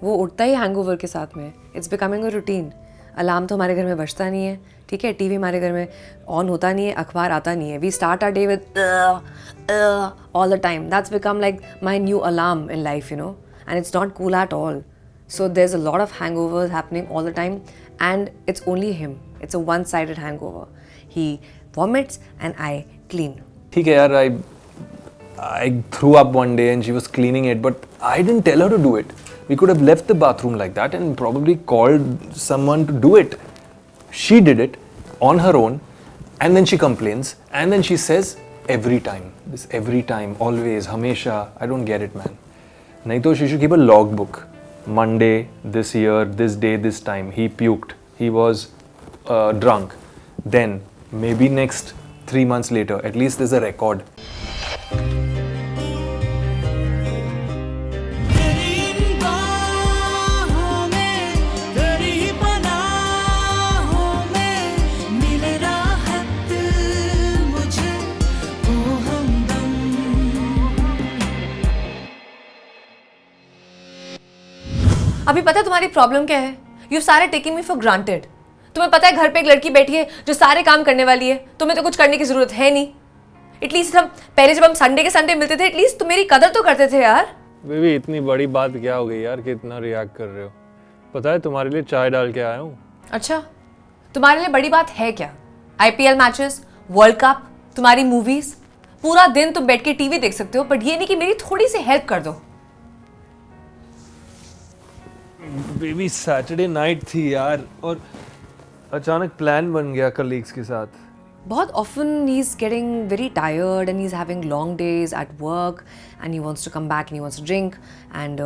वो उठता ही हैंगओवर के साथ में. It's becoming a routine. Alarm तो हमारे घर में बजता नहीं है, ठीक है. टीवी हमारे घर में ऑन होता नहीं है, अखबार आता नहीं है. We start our day with all the time. That's become like my new alarm in life, and it's not cool at all. So there's a lot of hangovers happening all the time, and it's only him. It's a one-sided hangover. He vomits and I clean. ठीक है यार, I threw up one day and she was cleaning it, but I didn't tell her to do it. We could have left the bathroom like that and probably called someone to do it. She did it on her own, and then she complains, and then she says every time, always, hamesha. I don't get it, man. नहीं तो she should keep a logbook. Monday, this year, this day, this time, he puked. He was drunk. Then, maybe next 3 months later, at least there's a record. अभी पता है तुम्हारी problem क्या है? You सारे taking me for granted. तुम्हें पता है घर पे एक लड़की बैठी है जो सारे काम करने वाली है. तुम्हें तो कुछ करने की जरूरत है नहीं. एटलीस्ट हम पहले जब हम संडे के संडे मिलते थे, एटलीस्ट तुम मेरी कदर तो करते थे यार. बेबी, इतनी बड़ी बात क्या हो गई यार कि इतना रिएक्ट कर रहे हो? पता है तुम्हारे लिए चाय डाल के आया हूँ. अच्छा, तुम्हारे लिए बड़ी बात है क्या? IPL मैचेस, वर्ल्ड कप, तुम्हारी मूवीज. पूरा दिन तुम बैठ के टीवी देख सकते हो, बट ये नहीं कि मेरी थोड़ी सी हेल्प कर दो. बेबी, सैटरडे नाइट थी यार, और अचानक प्लान बन गया कलीग्स के साथ. बहुत often he's getting very tired and he's having long days at work and he wants to come back and he wants to drink, and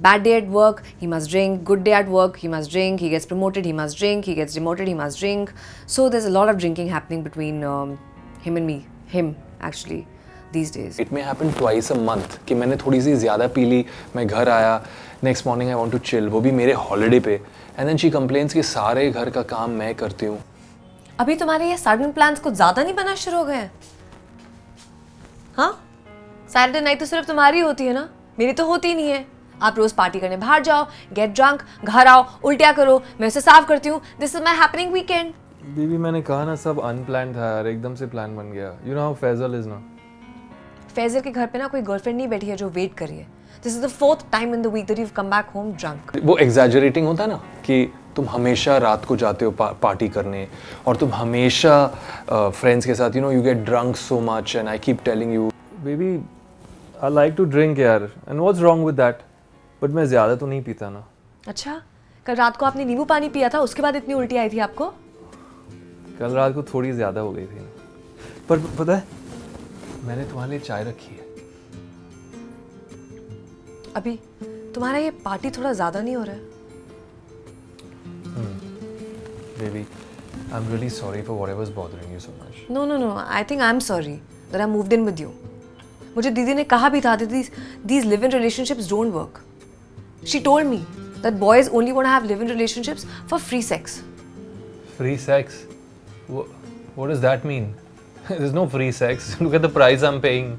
bad day at work he must drink, good day at work he must drink, he gets promoted he must drink, he gets demoted he must drink. So there's a lot of drinking happening between him actually these days. It may happen twice a month कि मैंने थोड़ी सी ज़्यादा P ली, मैं घर आया, next morning I want to chill, वो भी मेरे हॉलिडे पे, एंड देन शी कंप्लेन्स कि सारे घर का काम मैं करती हूँ. अभी तुम्हारे ये सडन प्लान्स कुछ ज़्यादा नहीं बनना शुरू हो गए हैं? हाँ, सैटरडे नाइट तो सिर्फ तुम्हारी होती है ना, मेरी तो होती नहीं है. आप रोज पार्टी करने बाहर जाओ, गेट ड्रंक, घर आओ, उल्टिया करो, मैं उसे साफ करती हूँ. This is my happening weekend. बीबी, मैंने कहा ना, सब अनप्लान्ड था यार, एकदम से प्लान बन गया. You know how Faizal is ना. फैजल के घर पे ना कोई गर्लफ्रेंड नहीं बैठी है जो वेट कर रही है. This is the 4th time in the week that you have come back home drunk. वो एग्जैजरेटिंग होता है ना कि तुम हमेशा रात को जाते हो पार्टी करने, और तुम हमेशा फ्रेंड्स के साथ you get drunk so much, and I keep telling you baby I like to drink यार, and what's wrong with that, but मैं ज़्यादा तो नहीं पीता ना. अच्छा, कल रात को आपने नींबू पानी पिया था, उसके बाद इतनी उल्टी आई थी आपको? कल रात को थोड़ी ज़्यादा हो गई थी ना, पर पता है मैंने तुम्हारे लिए चाय रखी है. अभी तुम्हारा ये पार्टी थोड़ा ज़्यादा नहीं हो रहा है? Baby, I'm really sorry for whatever's bothering you so much. No. I think I'm sorry that I moved in with you. मुझे दीदी ने कहा भी था that these live-in relationships don't work. She told me that boys only want to have live-in relationships for free sex. Free sex? What does that mean? There's no free sex. Look at the price I'm paying.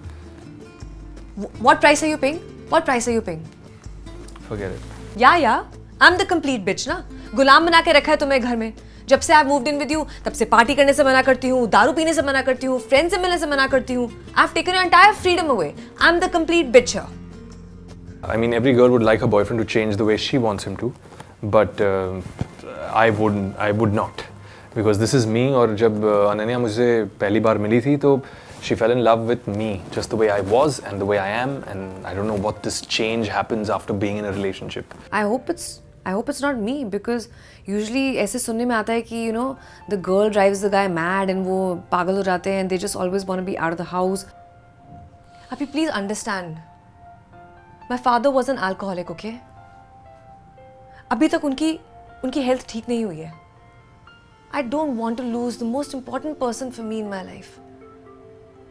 What price are you paying? What price are you paying? Forget it. Yeah. I'm the complete bitch ना. गुलाम बना के रखा है तुम्हें घर में. जब से I've moved in with you, तब से पार्टी करने से मना करती हूँ, दारू पीने से मना करती हूँ, फ्रेंड से मिलने से मना करती हूँ. I've taken your entire freedom away. I'm the complete bitch here. I mean, every girl would like her boyfriend to change the way she wants him to, but I would not, because this is me. और जब अनन्या मुझे पहली बार मिली थी तो she fell in love with me, just the way I was and the way I am, and I don't know what this change happens after being in a relationship. I hope it's not me, because usually ऐसे सुनने में आता है कि the girl drives the guy mad and वो पागल हो जाते हैं and they just always want to be out of the house. Abhi, please understand. My father was an alcoholic, okay? अभी तक उनकी हेल्थ ठीक नहीं हुई है. I don't want to lose the most important person for me in my life.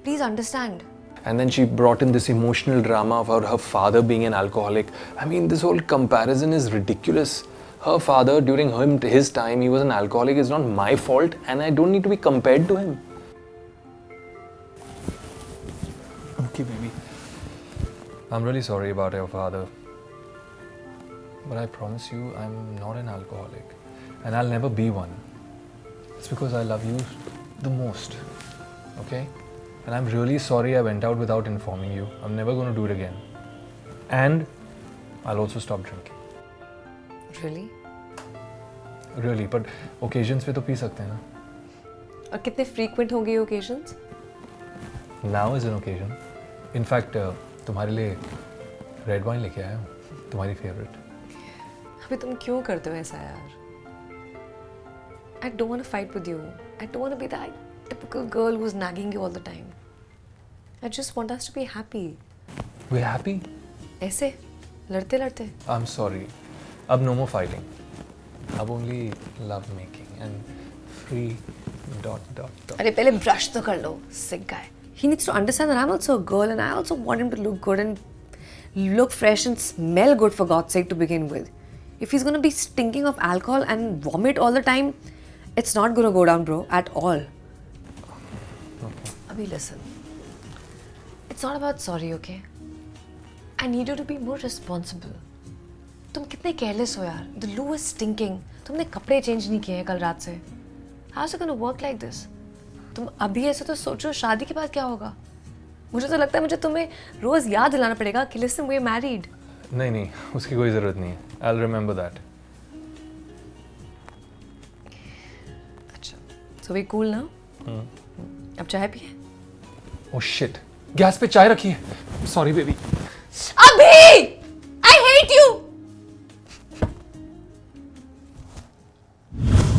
Please understand. And then she brought in this emotional drama about her father being an alcoholic. I mean, this whole comparison is ridiculous. Her father, during his time, he was an alcoholic. It's not my fault, and I don't need to be compared to him. Okay, baby. I'm really sorry about your father. but I promise you I'm not an alcoholic and I'll never be one. It's because I love you the most, okay? And I'm really sorry I went out without informing you. I'm never going to do it again. And I'll also stop drinking. Really? Really, but occasions पे तो P सकते हैं ना? और कितने frequent होंगे ये occasions? Now is an occasion. In fact, तुम्हारे लिए red wine लेके आया हूँ, तुम्हारी favorite. अभी तुम क्यों करते हो ऐसा यार? I don't want to fight with you. I don't want to be that typical girl who's nagging you all the time. I just want us to be happy. We're happy? ऐसे लड़ते लड़ते. I'm sorry. अब no more fighting. अब only love making and free ... अरे पहले brush तो कर लो, sick guy. He needs to understand that I'm also a girl and I also want him to look good and look fresh and smell good for God's sake to begin with. If he's gonna be stinking of alcohol and vomit all the time, it's not gonna go down, bro, at all. Okay. Abhi, listen. It's not about sorry, okay? I need you to be more responsible. तुम कितने careless हो यार? The loo is stinking. तुमने कपड़े change नहीं किए हैं कल रात से. How's it gonna work like this? तुम अभी ऐसे तो सोचो शादी के बाद क्या होगा? मुझे तो लगता है मुझे तुम्हें रोज याद दिलाना पड़ेगा कि listen, we're married. नहीं, उसकी कोई ज़रूरत नहीं है. I'll remember that. अच्छा, so we cool now? अब चाय पिए? Oh shit! गैस पे चाय रखी है. Sorry baby. अभी! I hate you!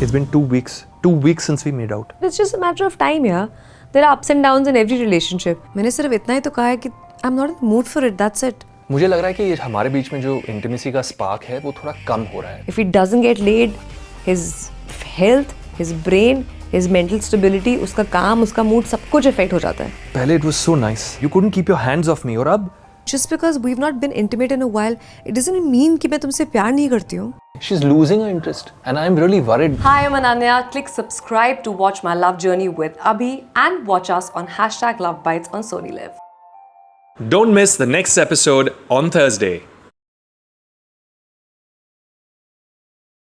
It's been 2 weeks. 2 weeks since we made out. It's just a matter of time, yeah. There are ups and downs in every relationship. मैंने सिर्फ इतना ही तो कहा है कि I'm not in the mood for it. That's it. मुझे लग रहा है कि हमारे बीच में जो इंटीमेसी का स्पार्क है वो थोड़ा कम हो रहा है. If he doesn't get laid, his health, his brain, his mental stability, उसका काम, उसका mood, सब कुछ affect हो जाता है. पहले it was so nice. You couldn't keep your hands off me और अब Just because we've not been intimate in a while, it doesn't mean कि मैं तुमसे प्यार नहीं करती हूँ. she's losing her interest and I'm really worried. Hi, I'm Ananya. Click subscribe to watch my love journey with Abhi and watch us on #LoveBites on Sony Live. Don't miss the next episode on Thursday.